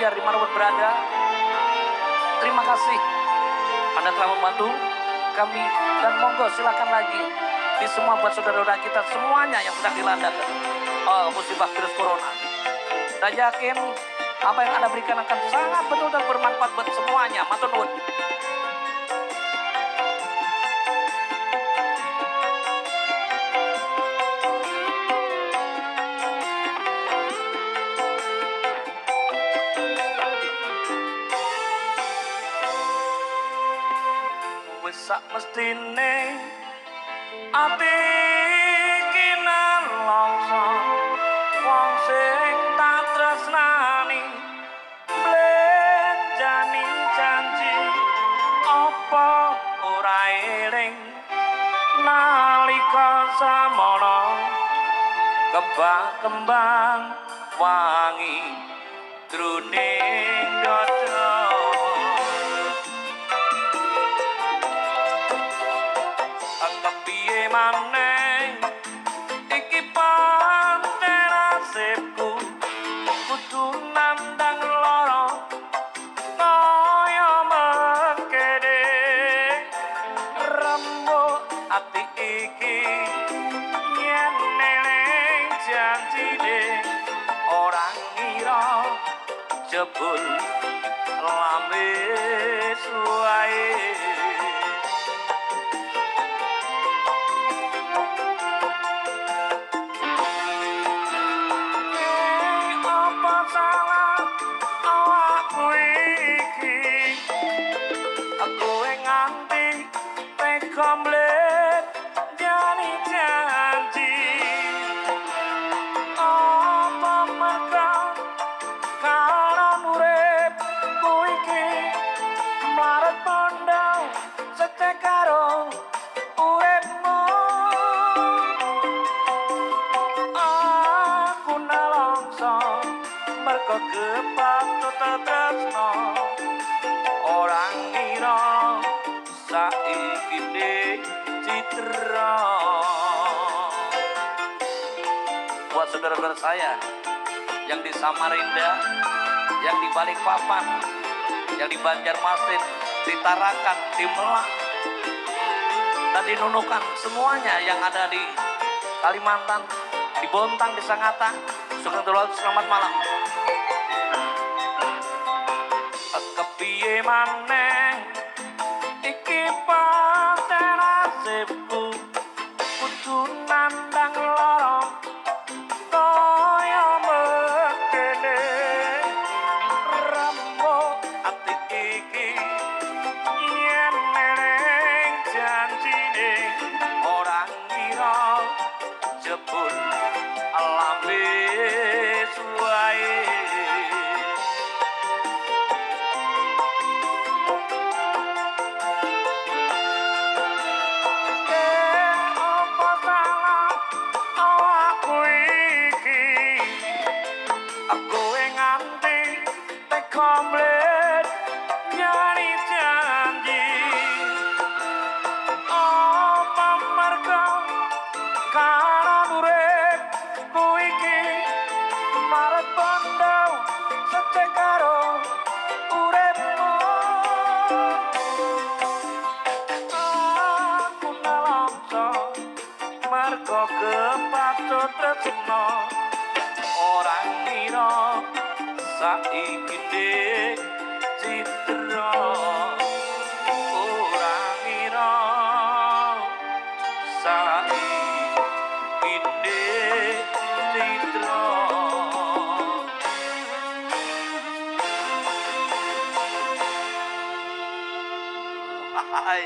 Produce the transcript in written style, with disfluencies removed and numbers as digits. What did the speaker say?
Banjar dimanapun berada. Terima kasih Anda telah membantu kami, dan monggo silakan lagi di semua buat saudara-saudara kita semuanya yang sedang dilanda musibah virus corona. Dan yakin apa yang Anda berikan akan sangat betul dan bermanfaat buat semuanya. Matur nuwun. Wis sak mestine ati iki nalongso wong sing tak tresnani blenjani janji apa ora eling nalika samana kembang wangi druning dada. Kepiye maneh iki pancen nasibku kudu nandang lara kaya mengkene rembug ati iki yen eling janjine ora ngira jebul lamis wae. Komplit jani janji apa merga karon uripku iki mlarat pondo secek karo uripmu. Aku nelongso merga kepatut tresno ora ngira saiki citra. Buat saudara-saudara saya yang di Samarinda, yang di Balikpapan, yang di Banjarmasin, di Tarakan, di Merak, dan di Nunukan, semuanya yang ada di Kalimantan, di Bontang, di Sangatta, Sugeng Telu, selamat malam. Kepiye maneh iki pancen nasibku kudu nandang lara kaya mengkene rembug ati iki yen eling janjine ora ngira jebul lamis wae. Komplit nyari janji apa merga karon uripku iki maret pondo secek karo uripmu. Aku nelongso merga kepatut tresno ora ngira saiki citra ora ngira saiki citra. Hai